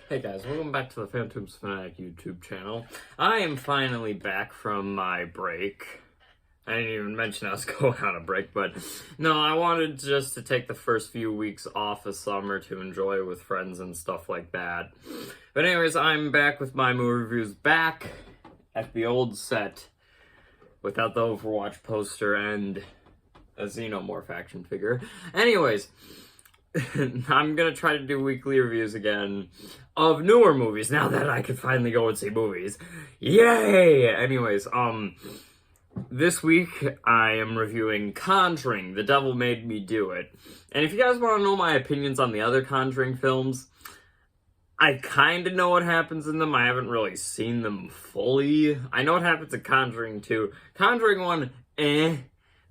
Hey guys, welcome back to the Phantoms Fanatic YouTube channel. I am finally back from my break. I didn't even mention I was going on a break, but no, I wanted just to take the first few weeks off of summer to enjoy with friends and stuff like that. But anyways, I'm back with my movie reviews, back at the old set, without the Overwatch poster and a Xenomorph action figure. Anyways, I'm gonna try to do weekly reviews again of newer movies now that I can finally go and see movies. Yay! Anyways, this week I am reviewing Conjuring, The Devil Made Me Do It. And if you guys want to know my opinions on the other Conjuring films, I kind of know what happens in them. I haven't really seen them fully. I know what happens in Conjuring 2. Conjuring 1, eh.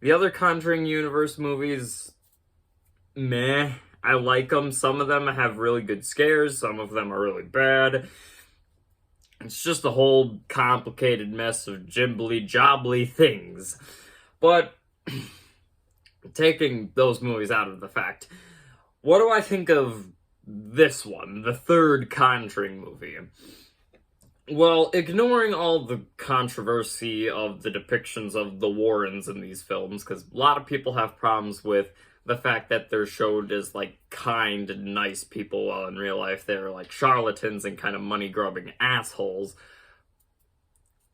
The other Conjuring universe movies, meh. I like them. Some of them have really good scares. Some of them are really bad. It's just a whole complicated mess of jimbly-jobbly things. But, taking those movies out of the fact, what do I think of this one, the third Conjuring movie? Well, ignoring all the controversy of the depictions of the Warrens in these films, because a lot of people have problems with the fact that they're showed as, like, kind and nice people, while in real life they're, like, charlatans and kind of money-grubbing assholes.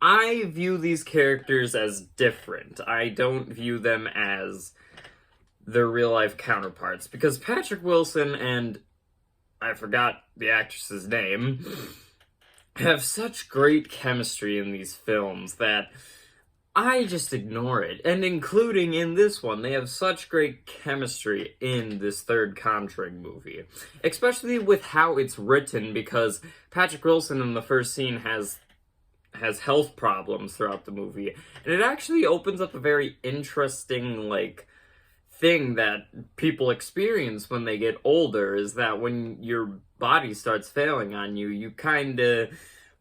I view these characters as different. I don't view them as their real-life counterparts, because Patrick Wilson and, I forgot the actress's name, have such great chemistry in these films that I just ignore it. And including in this one, they have such great chemistry in this third Conjuring movie. Especially with how it's written, because Patrick Wilson in the first scene has health problems throughout the movie. And it actually opens up a very interesting, like, thing that people experience when they get older, is that when your body starts failing on you, you kind of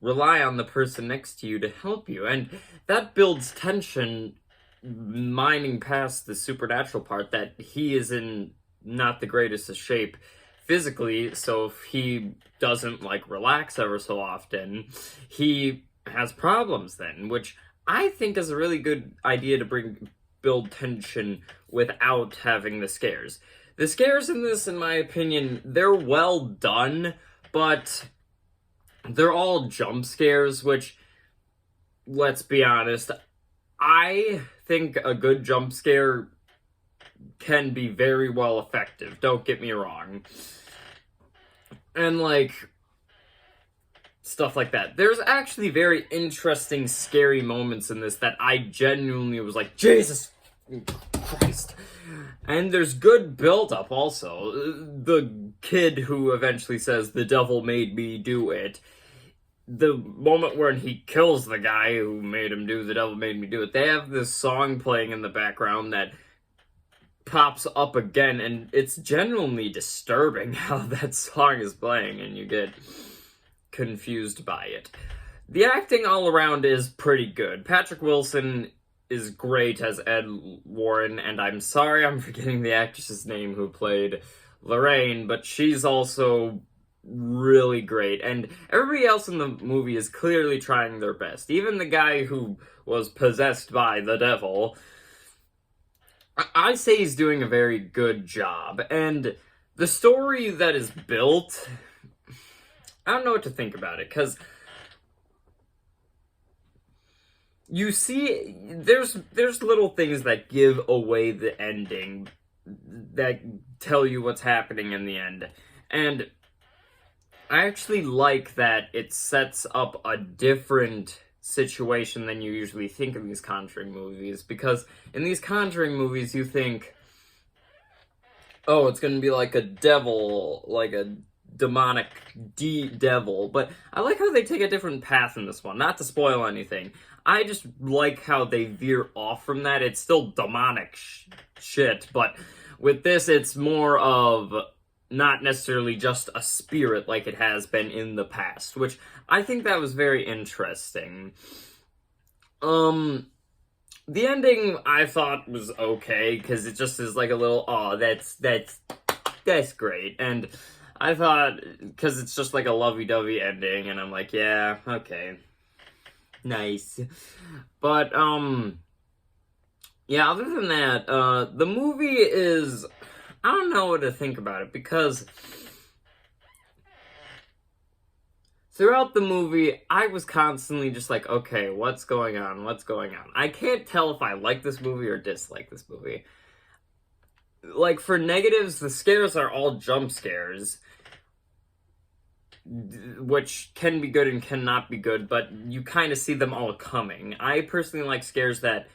rely on the person next to you to help you. And that builds tension, mining past the supernatural part, that he is in not the greatest of shape physically, so if he doesn't, like, relax ever so often, he has problems then, which I think is a really good idea to build tension without having the scares. The scares in this, in my opinion, they're well done, but they're all jump scares, which, let's be honest, I think a good jump scare can be very well effective, don't get me wrong. And, like, stuff like that. There's actually very interesting, scary moments in this that I genuinely was like, Jesus Christ. And there's good build-up also. The kid who eventually says, "The devil made me do it." The moment when he kills the guy who made him do "The devil made me do it," they have this song playing in the background that pops up again, and it's genuinely disturbing how that song is playing, and you get confused by it. The acting all around is pretty good. Patrick Wilson is great as Ed Warren, and I'm sorry I'm forgetting the actress's name who played Lorraine, but she's also really great, and everybody else in the movie is clearly trying their best. Even the guy who was possessed by the devil, I say he's doing a very good job, and the story that is built, I don't know what to think about it, because you see, there's little things that give away the ending, that tell you what's happening in the end. And I actually like that it sets up a different situation than you usually think in these Conjuring movies, because in these Conjuring movies you think, oh, it's gonna be like a devil, like a demonic devil, but I like how they take a different path in this one. Not to spoil anything, I just like how they veer off from that. It's still demonic shit, but with this it's more of not necessarily just a spirit like it has been in the past, which I think that was very interesting. The ending I thought was okay, because it just is like a little, oh, that's great, and I thought, because it's just like a lovey-dovey ending, and I'm like, yeah, okay. Nice. But, yeah, other than that, the movie is, I don't know what to think about it, because throughout the movie, I was constantly just like, okay, what's going on? What's going on? I can't tell if I like this movie or dislike this movie. Like, for negatives, the scares are all jump scares, which can be good and cannot be good, but you kind of see them all coming. I personally like scares that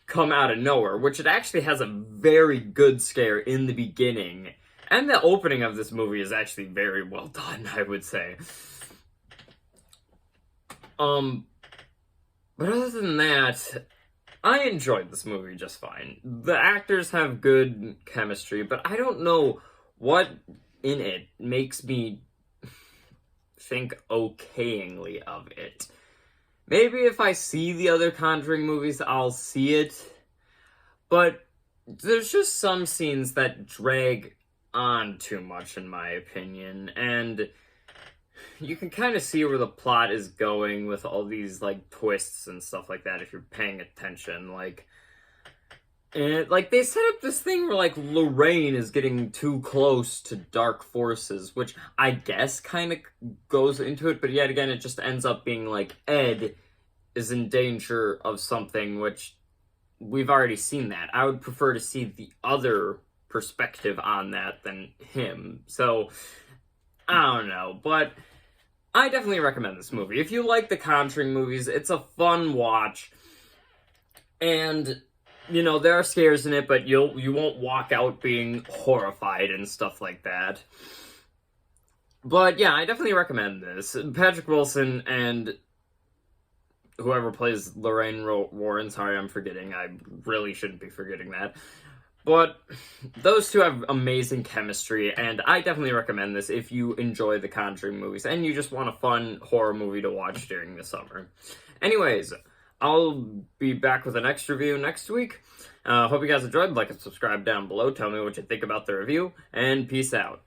come out of nowhere, which it actually has a very good scare in the beginning. And the opening of this movie is actually very well done, I would say. But other than that, I enjoyed this movie just fine. The actors have good chemistry, but I don't know what in it makes me think okayingly of it. Maybe if I see the other Conjuring movies, I'll see it. But there's just some scenes that drag on too much, in my opinion. And you can kind of see where the plot is going with all these, like, twists and stuff like that if you're paying attention. And, like, they set up this thing where, like, Lorraine is getting too close to dark forces, which I guess kind of goes into it, but yet again, it just ends up being, like, Ed is in danger of something, which we've already seen that. I would prefer to see the other perspective on that than him. So, I don't know, but I definitely recommend this movie. If you like the Conjuring movies, it's a fun watch, and you know, there are scares in it, but you won't walk out being horrified and stuff like that. But yeah, I definitely recommend this. Patrick Wilson and whoever plays Lorraine Warren, sorry, I'm forgetting. I really shouldn't be forgetting that. But those two have amazing chemistry, and I definitely recommend this if you enjoy the Conjuring movies and you just want a fun horror movie to watch during the summer. Anyways, I'll be back with the next review next week. Hope you guys enjoyed. Like and subscribe down below. Tell me what you think about the review, and peace out.